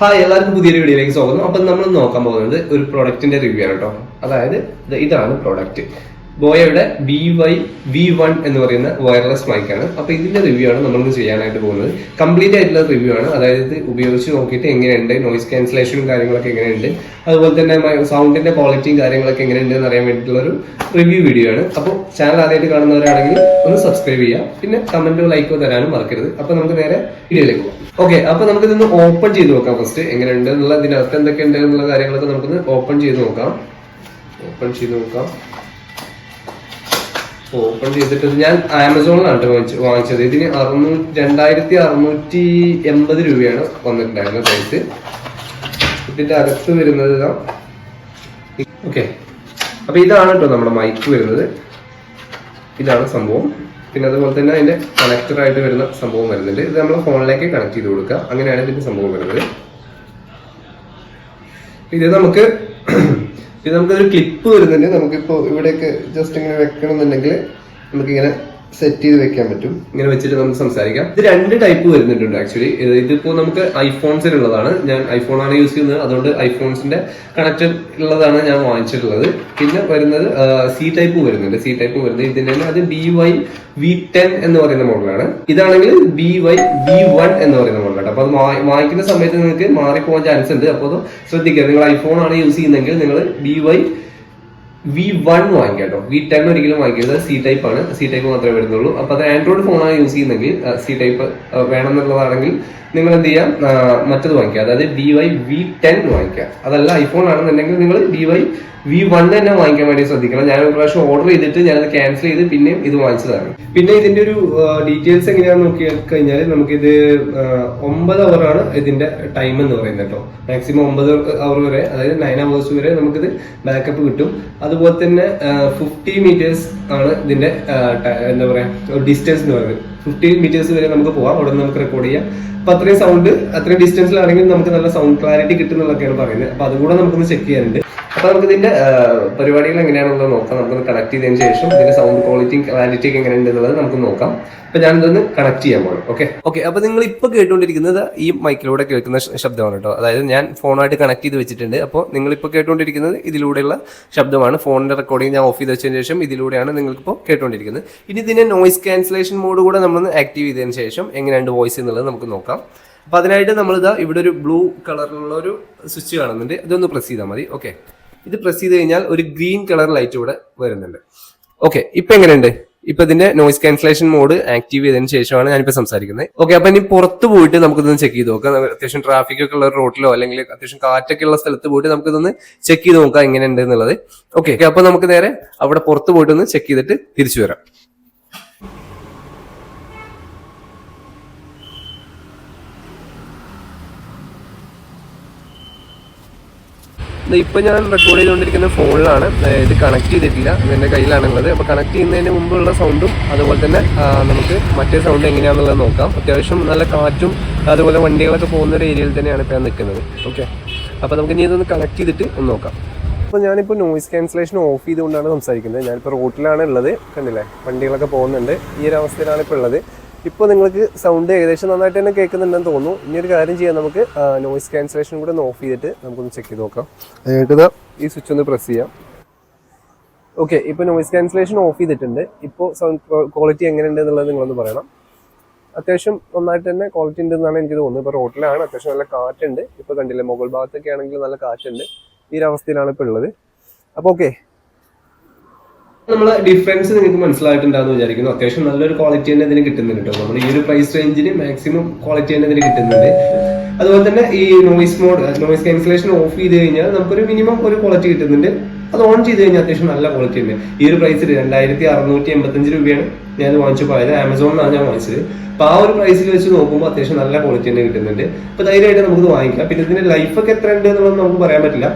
Hi, എല്ലാവർക്കും പുതിയൊരു വീഡിയോയിലേക്ക് സ്വാഗതം. അപ്പം നമ്മൾ നോക്കാൻ പോകുന്നത് ഒരു പ്രൊഡക്റ്റിന്റെ റിവ്യൂ ആണ് കേട്ടോ. അതായത് ഇതാണ് പ്രൊഡക്റ്റ്, ബോയയുടെ BY-V1 എന്ന് പറയുന്ന വയർലെസ് മൈക്കാണ്. അപ്പൊ ഇതിന്റെ റിവ്യൂ ആണ് നമ്മൾ ചെയ്യാനായിട്ട് പോകുന്നത്. കംപ്ലീറ്റ് ആയിട്ടുള്ള റിവ്യൂ ആണ്. അതായത് ഇത് ഉപയോഗിച്ച് നോക്കിയിട്ട് എങ്ങനെയുണ്ട്, നോയിസ് ക്യാൻസലേഷനും കാര്യങ്ങളൊക്കെ എങ്ങനെയുണ്ട്, അതുപോലെ തന്നെ സൗണ്ടിന്റെ ക്വാളിറ്റിയും കാര്യങ്ങളൊക്കെ എങ്ങനെയുണ്ട് എന്ന് അറിയാൻ വേണ്ടിയിട്ടുള്ള ഒരു റിവ്യൂ വീഡിയോ ആണ്. അപ്പോൾ ചാനൽ ആദ്യമായിട്ട് കാണുന്നവരാണെങ്കിൽ ഒന്ന് സബ്സ്ക്രൈബ് ചെയ്യുക, പിന്നെ കമന്റോ ലൈക്കോ തരാനും മറക്കരുത്. അപ്പൊ നമുക്ക് നേരെ വീഡിയോയിലേക്ക് പോകാം. ഓക്കെ, അപ്പൊ നമുക്ക് ഇതൊന്ന് ഓപ്പൺ ചെയ്ത് നോക്കാം. ഫസ്റ്റ് എങ്ങനെയുണ്ട് എന്നുള്ള, ഇതിനകത്ത് എന്തൊക്കെ ഉണ്ട് എന്നുള്ള കാര്യങ്ങളൊക്കെ നമുക്കൊന്ന് ഓപ്പൺ ചെയ്ത് നോക്കാം. ഓപ്പൺ ചെയ്തിട്ട് ഞാൻ ആമസോണിലാണ് വാങ്ങിച്ചത്. ഇതിന് 2680 രൂപയാണ് വന്നിട്ടുണ്ടായിരുന്ന പ്രൈസ്. ഇതിന്റെ അകത്ത് വരുന്നത് ഓക്കെ, അപ്പൊ ഇതാണ് കേട്ടോ നമ്മുടെ മൈക്ക് വരുന്നത്. ഇതാണ് സംഭവം. പിന്നെ അതുപോലെ തന്നെ അതിന്റെ കണക്ടർ ആയിട്ട് വരുന്ന സംഭവം വരുന്നുണ്ട്. ഇത് നമ്മൾ ഫോണിലേക്ക് കണക്ട് ചെയ്ത് കൊടുക്കുക. അങ്ങനെയാണ് ഇതിന്റെ സംഭവം വരുന്നത്. നമുക്കൊരു ക്ലിപ്പ് വരുന്നുണ്ട്. നമുക്കിപ്പോ ഇവിടെയൊക്കെ ജസ്റ്റ് ഇങ്ങനെ വെക്കണമെന്നുണ്ടെങ്കിൽ നമുക്കിങ്ങനെ സെറ്റ് ചെയ്ത് വെക്കാൻ പറ്റും. ഇങ്ങനെ വെച്ചിട്ട് നമുക്ക് സംസാരിക്കാം. ഇത് 2 ടൈപ്പ് വരുന്നുണ്ട് ആക്ച്വലി. ഇതിപ്പോ നമുക്ക് ഐഫോൺസിനുള്ളതാണ്. ഞാൻ ഐഫോണാണ് യൂസ് ചെയ്യുന്നത്, അതുകൊണ്ട് ഐഫോൺസിന്റെ കണക്റ്റഡ് ഉള്ളതാണ് ഞാൻ വാങ്ങിച്ചിട്ടുള്ളത്. പിന്നെ വരുന്നത് സി ടൈപ്പ് വരുന്നുണ്ട്. ഇതിന്റെ അത് BY-V10 എന്ന് പറയുന്ന മോഡലാണ്. ഇതാണെങ്കിൽ BY-V1 എന്ന് പറയുന്ന മോഡലാണ്. അപ്പൊ അത് വാങ്ങിക്കുന്ന സമയത്ത് നിങ്ങൾക്ക് മാറിപ്പോകാൻ ചാൻസ് ഉണ്ട്. അപ്പോൾ അത് ശ്രദ്ധിക്കുക. നിങ്ങൾ ഐഫോൺ ആണ് യൂസ് ചെയ്യുന്നതെങ്കിൽ നിങ്ങൾ BY-V1 വാങ്ങിക്കാം കേട്ടോ. V10 ഒരിക്കലും വാങ്ങിക്കരുത്. സി ടൈപ്പ് ആണ്. സി ടൈപ്പ് മാത്രമേ വരുന്നുള്ളൂ. അപ്പൊ അത് ആൻഡ്രോയിഡ് ഫോണാണ് യൂസ് ചെയ്യുന്നെങ്കിൽ, സി ടൈപ്പ് വേണമെന്നുള്ളതാണെങ്കിൽ നിങ്ങൾ എന്ത് ചെയ്യാം, മറ്റത് വാങ്ങിക്കുക. അതായത് BY-V10 വാങ്ങിക്കുക. അതല്ല ഐഫോൺ ആണെന്നുണ്ടെങ്കിൽ നിങ്ങൾ BY-V1 തന്നെ വാങ്ങിക്കാൻ വേണ്ടി ശ്രദ്ധിക്കണം. ഞാൻ ഒരു പ്രാവശ്യം ഓർഡർ ചെയ്തിട്ട് ഞാനത് ക്യാൻസൽ ചെയ്ത് പിന്നെയും ഇത് വാങ്ങിച്ചതാണ്. പിന്നെ ഇതിന്റെ ഒരു ഡീറ്റെയിൽസ് എങ്ങനെയാണെന്ന് നോക്കി കഴിഞ്ഞാൽ നമുക്കിത് 9 അവറാണ് ഇതിന്റെ ടൈം എന്ന് പറയുന്നത് കേട്ടോ. മാക്സിമം 9 അവർ വരെ, അതായത് 9 hours വരെ നമുക്കിത് ബാക്കപ്പ് കിട്ടും. അതുപോലെ തന്നെ 50 meters ആണ് ഇതിന്റെ എന്താ പറയാ ഡിസ്റ്റൻസ് എന്ന് പറയുന്നത്. 50 meters വരെ നമുക്ക് പോവാം. അവിടെ നിന്ന് നമുക്ക് റെക്കോർഡ് ചെയ്യാം. അപ്പൊ അത്രയും ഡിസ്റ്റൻസിലാണെങ്കിൽ നമുക്ക് നല്ല സൗണ്ട് ക്ലാരിറ്റി കിട്ടുന്നതൊക്കെയാണ് പറയുന്നത്. അപ്പൊ അതുകൂടെ നമുക്കൊന്ന് ചെക്ക് ചെയ്യാനുണ്ട്. അപ്പൊ നമുക്ക് ഇതിന്റെ പരിപാടികൾ എങ്ങനെയാണെന്നുള്ളത് നോക്കാം. നമുക്കൊന്ന് കണക്ട് ചെയ്തതിന് ശേഷം ഇതിന്റെ സൗണ്ട് ക്വാളിറ്റിയും ക്ലാരിറ്റിയും എങ്ങനെയുണ്ട് എന്നുള്ളത് നമുക്ക് നോക്കാം. അപ്പൊ ഞാനിതൊന്ന് കണക്ട് ചെയ്യാൻ പോകണം. ഓക്കെ, അപ്പൊ നിങ്ങൾ ഇപ്പൊ കേട്ടുകൊണ്ടിരിക്കുന്നത് ഈ മൈക്കിലൂടെ കേൾക്കുന്ന ശബ്ദമാണ് കേട്ടോ. അതായത് ഞാൻ ഫോണായിട്ട് കണക്ട് ചെയ്ത് വെച്ചിട്ടുണ്ട്. അപ്പോൾ നിങ്ങളിപ്പോൾ കേട്ടുകൊണ്ടിരിക്കുന്നത് ഇതിലൂടെയുള്ള ശബ്ദമാണ്. ഫോണിന്റെ റെക്കോർഡിംഗ് ഞാൻ ഓഫ് ചെയ്ത് വെച്ചതിന് ശേഷം ഇതിലൂടെയാണ് നിങ്ങൾക്കിപ്പോൾ കേട്ടുകൊണ്ടിരിക്കുന്നത്. ഇനി ഇതിന്റെ നോയിസ് ക്യാൻസലേഷൻ മോഡ് കൂടെ നമ്മൾ ആക്റ്റീവ് ചെയ്തതിന് ശേഷം എങ്ങനെയുണ്ട് വോയിസ് എന്നുള്ളത് നമുക്ക് നോക്കാം. അപ്പൊ അതിനായിട്ട് നമ്മളിതാ ഇവിടെ ഒരു ബ്ലൂ കളറിലുള്ള ഒരു സ്വിച്ച് കാണുന്നുണ്ട്. ഇതൊന്ന് പ്രസ് ചെയ്താൽ മതി. ഓക്കെ, ഇത് പ്രസ് ചെയ്ത് കഴിഞ്ഞാൽ ഒരു ഗ്രീൻ കളർ ലൈറ്റ് ഇവിടെ വരുന്നുണ്ട്. ഓക്കെ, ഇപ്പൊ എങ്ങനെയുണ്ട്? ഇപ്പൊ ഇതിന്റെ നോയിസ് ക്യാൻസലേഷൻ മോഡ് ആക്റ്റീവ് ചെയ്തതിന് ശേഷമാണ് ഞാനിപ്പോ സംസാരിക്കുന്നത്. ഓക്കെ, അപ്പൊ ഇനി പുറത്ത് പോയിട്ട് നമുക്കിതൊന്ന് ചെക്ക് ചെയ്ത് നോക്കാം. അത്യാവശ്യം ട്രാഫിക് ഒക്കെ ഉള്ള റോഡിലോ അല്ലെങ്കിൽ അത്യാവശ്യം കാറ്റൊക്കെ ഉള്ള സ്ഥലത്ത് പോയിട്ട് നമുക്കിതൊന്ന് ചെക്ക് ചെയ്ത് നോക്കാം എങ്ങനെയുണ്ട് എന്നുള്ളത്. ഓക്കെ, അപ്പൊ നമുക്ക് നേരെ അവിടെ പുറത്ത് പോയിട്ടൊന്ന് ചെക്ക് ചെയ്തിട്ട് തിരിച്ചു വരാം. ഇപ്പൊ ഞാൻ റെക്കോർഡ് ചെയ്തുകൊണ്ടിരിക്കുന്ന ഫോണിലാണ്. ഇത് കണക്ട് ചെയ്തിട്ടില്ല, എന്റെ കയ്യിലാണുള്ളത്. അപ്പൊ കണക്ട് ചെയ്യുന്നതിന് മുമ്പുള്ള സൗണ്ടും അതുപോലെ തന്നെ നമുക്ക് മറ്റേ സൗണ്ട് എങ്ങനെയാണെന്നുള്ളത് നോക്കാം. അത്യാവശ്യം നല്ല കാറ്റും അതുപോലെ വണ്ടികളൊക്കെ പോകുന്ന ഒരു ഏരിയയിൽ തന്നെയാണ് ഇപ്പൊ ഞാൻ നിൽക്കുന്നത്. ഓക്കെ, അപ്പൊ നമുക്ക് ഇനി ഇതൊന്ന് കണക്ട് ചെയ്തിട്ട് ഒന്ന് നോക്കാം. അപ്പോൾ ഞാനിപ്പോൾ നോയിസ് ക്യാൻസലേഷൻ ഓഫ് ചെയ്തുകൊണ്ടാണ് സംസാരിക്കുന്നത്. ഞാനിപ്പോൾ റോട്ടിലാണ് ഉള്ളത്. കണ്ടില്ലേ, വണ്ടികളൊക്കെ പോകുന്നുണ്ട്. ഈ ഒരു അവസ്ഥയിലാണ് ഇപ്പോൾ ഉള്ളത്. ഇപ്പോൾ നിങ്ങൾക്ക് സൗണ്ട് ഏകദേശം നന്നായിട്ട് തന്നെ കേൾക്കുന്നുണ്ടെന്ന് തോന്നുന്നു. ഇനി ഒരു കാര്യം ചെയ്യാം, നമുക്ക് നോയിസ് ക്യാൻസലേഷൻ കൂടെ ഒന്ന് ഓഫ് ചെയ്തിട്ട് നമുക്കൊന്ന് ചെക്ക് ചെയ്ത് നോക്കാം. അതിനായിട്ട് ഈ സ്വിച്ച് ഒന്ന് പ്രസ് ചെയ്യാം. ഓക്കെ, ഇപ്പോൾ നോയിസ് ക്യാൻസലേഷൻ ഓഫ് ചെയ്തിട്ടുണ്ട്. ഇപ്പോൾ സൗണ്ട് ക്വാളിറ്റി എങ്ങനെയുണ്ട് എന്നുള്ളത് നിങ്ങളൊന്ന് പറയണം. അത്യാവശ്യം നന്നായിട്ട് തന്നെ ക്വാളിറ്റി ഉണ്ടെന്നാണ് എനിക്ക് തോന്നുന്നത്. ഇപ്പോൾ റോട്ടിലാണ്, അത്യാവശ്യം നല്ല കാറ്റുണ്ട്. ഇപ്പോൾ കണ്ടില്ലേ, മുകൾ ഭാഗത്തൊക്കെ ആണെങ്കിൽ നല്ല കാറ്റുണ്ട്. ഈ ഒരു അവസ്ഥയിലാണ് ഇപ്പോൾ ഉള്ളത്. അപ്പോൾ ഓക്കെ, നമ്മളെ ഡിഫറൻസ് നിങ്ങൾക്ക് മനസ്സിലായിട്ടുണ്ടാകുന്ന വിചാരിക്കുന്നു. അത്യാവശ്യം നല്ലൊരു ക്വാളിറ്റി തന്നെ ഇതിന് കിട്ടുന്നുണ്ട് കേട്ടോ. നമ്മൾ ഈ ഒരു പ്രൈസ് റേഞ്ചിന് മാക്സിമം ക്വാളിറ്റി തന്നെ ഇതിന് കിട്ടുന്നുണ്ട്. അതുപോലെ തന്നെ ഈ നോയിസ് ക്യാൻസലേഷൻ ഓഫ് ചെയ്ത് കഴിഞ്ഞാൽ നമുക്കൊരു മിനിമം ഒരു ക്വാളിറ്റി കിട്ടുന്നുണ്ട്. അത് ഓൺ ചെയ്ത് കഴിഞ്ഞാൽ അത്യാവശ്യം നല്ല ക്വാളിറ്റി ഉണ്ട്. ഈ ഒരു പ്രൈസിൽ 2685 രൂപയാണ് ഞാൻ വാങ്ങിച്ചപ്പോൾ. അതായത് ആമസോണിലാണ് ഞാൻ വാങ്ങിച്ചത്. അപ്പൊ ആ ഒരു പ്രൈസിൽ വെച്ച് നോക്കുമ്പോൾ അത്യാവശ്യം നല്ല ക്വാളിറ്റി തന്നെ കിട്ടുന്നുണ്ട്. അപ്പൊ ധൈര്യമായിട്ട് നമുക്ക് വാങ്ങിക്കാം. പിന്നെ ഇതിന്റെ ലൈഫൊക്കെ എത്ര ഉണ്ട് എന്നുള്ളത് നമുക്ക് പറയാൻ പറ്റില്ല.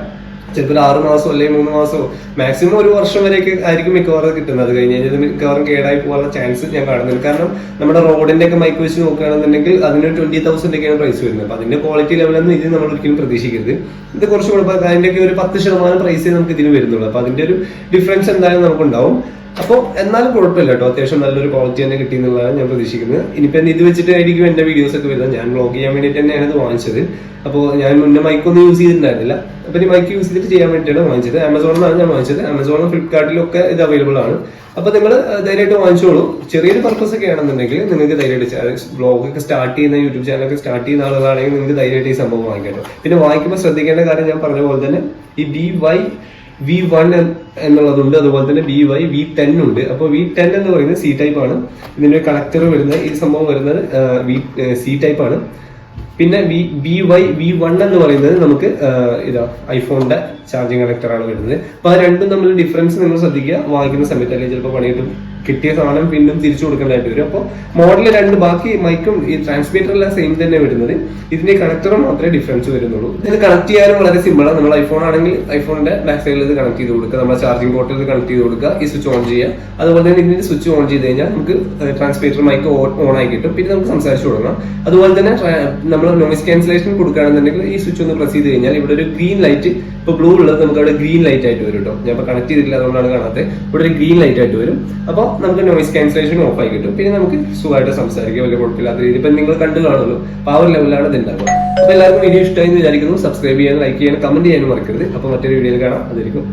ചിലപ്പോൾ 6 മാസം അല്ലെങ്കിൽ 3 മാസമോ മാക്സിമം 1 വർഷം വരെയൊക്കെ ആയിരിക്കും മിക്കവാറും കിട്ടുന്നത്. അത് കഴിഞ്ഞ് കഴിഞ്ഞാൽ മിക്കവാറും കേടായി പോകാനുള്ള ചാൻസ് ഞാൻ കാണുന്നുണ്ട്. കാരണം നമ്മുടെ റോഡിന്റെ ഒക്കെ മൈക്ക് വെച്ച് നോക്കുകയാണെന്നുണ്ടെങ്കിൽ അതിന് 20,000 ഒക്കെയാണ് പ്രൈസ് വരുന്നത്. അപ്പൊ അതിന്റെ ക്വാളിറ്റി ലെവലൊന്നും ഇത് നമ്മൾ ഒരിക്കലും പ്രതീക്ഷിക്കരുത്. ഇത് കുറച്ച് അതിന്റെ ഒക്കെ ഒരു 10% പ്രൈസേ നമുക്ക് ഇതിന് വരുന്നുള്ളൂ. അപ്പൊ അതിന്റെ ഒരു ഡിഫറൻസ് എന്തായാലും നമുക്കുണ്ടാവും. അപ്പോൾ എന്നാലും കുഴപ്പമില്ല കേട്ടോ, അത്യാവശ്യം നല്ലൊരു ക്വാളിറ്റി തന്നെ കിട്ടി എന്നുള്ളതാണ് ഞാൻ പ്രതീക്ഷിക്കുന്നത്. ഇനിയിപ്പോൾ ഇത് വെച്ചിട്ടായിരിക്കും എന്റെ വീഡിയോസ് ഒക്കെ വരുന്നത്. ഞാൻ വ്ളോഗ് ചെയ്യാൻ വേണ്ടിയിട്ട് തന്നെയാണ് ഇത് വാങ്ങിച്ചത്. അപ്പോൾ ഞാൻ മുന്നേ മൈക്കൊന്നും യൂസ് ചെയ്തിട്ടുണ്ടായിരുന്നില്ല. അപ്പോൾ ഈ മൈക്ക് യൂസ് ചെയ്തിട്ട് ചെയ്യാൻ വേണ്ടിയിട്ടാണ് വാങ്ങിച്ചത്. ആമസോണിലാണ് ഞാൻ വാങ്ങിച്ചത്. ആമസോണും ഫ്ലിപ്കാർട്ടിലും ഒക്കെ ഇത് അവൈലബിൾ ആണ്. അപ്പോൾ നിങ്ങൾ ധൈര്യമായിട്ട് വാങ്ങിച്ചോളൂ. ചെറിയൊരു പർപ്പസ് ഒക്കെ ആണെന്നുണ്ടെങ്കിൽ നിങ്ങൾക്ക് ധൈര്യമായിട്ട് വ്ളോഗ് ഒക്കെ സ്റ്റാർട്ട് ചെയ്യുന്ന, യൂട്യൂബ് ചാനലൊക്കെ സ്റ്റാർട്ട് ചെയ്യുന്ന ആളുകളാണെങ്കിൽ നിങ്ങൾക്ക് ധൈര്യമായിട്ട് ഈ സംഭവം വാങ്ങിക്കാം. പിന്നെ വാങ്ങിക്കുമ്പോൾ ശ്രദ്ധിക്കേണ്ട കാര്യം ഞാൻ പറഞ്ഞ പോലെ തന്നെ ഈ V1 എന്നുള്ളതുണ്ട്, അതുപോലെ തന്നെ V10 ഉണ്ട്. അപ്പോൾ V10 എന്ന് പറയുന്നത് C ടൈപ്പ് ആണ്. ഇതിന്റെ കണക്ടർ വരുന്നത്, ഈ സംഭവം വരുന്നത് C ടൈപ്പ് ആണ്. പിന്നെ V1 എന്ന് പറയുന്നത് നമുക്ക് ഇതാ ഐഫോണിന്റെ ചാർജിങ് കണക്ടറാണ് വരുന്നത്. അപ്പൊ ആ രണ്ടും തമ്മിൽ ഡിഫറൻസ് നിങ്ങൾ ശ്രദ്ധിക്കുക വാങ്ങിക്കുന്ന സമയത്ത്, അല്ലെങ്കിൽ ചിലപ്പോൾ പണി കിട്ടും, കിട്ടിയ സാധനം വീണ്ടും തിരിച്ചു കൊടുക്കേണ്ടതായിട്ട് വരും. അപ്പോൾ മോഡൽ രണ്ട്, ബാക്കി മൈക്കും ഈ ട്രാൻസ്മീറ്റർ എല്ലാം സെയിം തന്നെ വരുന്നത്. ഇതിന്റെ കണക്ടറും മാത്രമേ ഡിഫറൻസ് വരുന്നുള്ളൂ. ഇത് കണക്ട് ചെയ്യാനും വളരെ സിമ്പിളാണ്. നമ്മൾ ഐഫോൺ ആണെങ്കിൽ ഐഫോണിന്റെ ബാക്ക് സൈഡിൽ ഇത് കണക്ട് ചെയ്ത് കൊടുക്കുക, നമ്മുടെ ചാർജിംഗ് പോർട്ടിൽ ഇത് കണക്ട് ചെയ്ത് കൊടുക്കുക, ഈ സ്വിച്ച് ഓൺ ചെയ്യുക. അതുപോലെ തന്നെ ഇതിന്റെ സ്വിച്ച് ഓൺ ചെയ്ത് കഴിഞ്ഞാൽ നമുക്ക് ട്രാൻസ്മീറ്റർ മൈക്ക് ഓൺ ആയി കിട്ടും. പിന്നെ നമുക്ക് സംസാരിച്ചു തുടങ്ങാം. അതുപോലെ തന്നെ നമ്മൾ നോയിസ് ക്യാൻസലേഷൻ കൊടുക്കുകയാണെന്നുണ്ടെങ്കിൽ ഈ സ്വിച്ച് ഒന്ന് പ്രസ് ചെയ്ത് കഴിഞ്ഞാൽ ഇവിടെ ഒരു ഗ്രീൻ ലൈറ്റ്, ഇപ്പൊ ബ്ലൂ ഉള്ളത് നമുക്ക് അവിടെ ഗ്രീൻ ലൈറ്റ് ആയിട്ട് വരും കേട്ടോ. ഞാൻ ഇപ്പൊ കണക്ട് ചെയ്തിട്ടില്ല, അതുകൊണ്ടാണ് കാണാത്തത്. ഇവിടെ ഒരു ഗ്രീൻ ലൈറ്റ് ആയിട്ട് വരും. അപ്പോൾ നമുക്ക് നോയിസ് ക്യാൻസലേഷൻ ഓഫ് ആയി കിട്ടും. പിന്നെ നമുക്ക് സുഖമായിട്ട് സംസാരിക്കാം, വലിയ കുഴപ്പമില്ലാത്ത രീതിയിൽ. ഇപ്പൊ നിങ്ങൾ കണ്ടു കാണുമല്ലോ, ആ ഒരു ലെവലാണ് ഇത് ഉണ്ടാകുക. അപ്പൊ എല്ലാവർക്കും വീഡിയോ ഇഷ്ടമായി എന്ന് വിചാരിക്കുന്നു. സബ്സ്ക്രൈബ് ചെയ്യാനും ലൈക്ക് ചെയ്യാനും കമന്റ് ചെയ്യാനും മറക്കരുത്. അപ്പൊ മറ്റൊരു വീഡിയോയിൽ കാണാം. അതായിരിക്കും.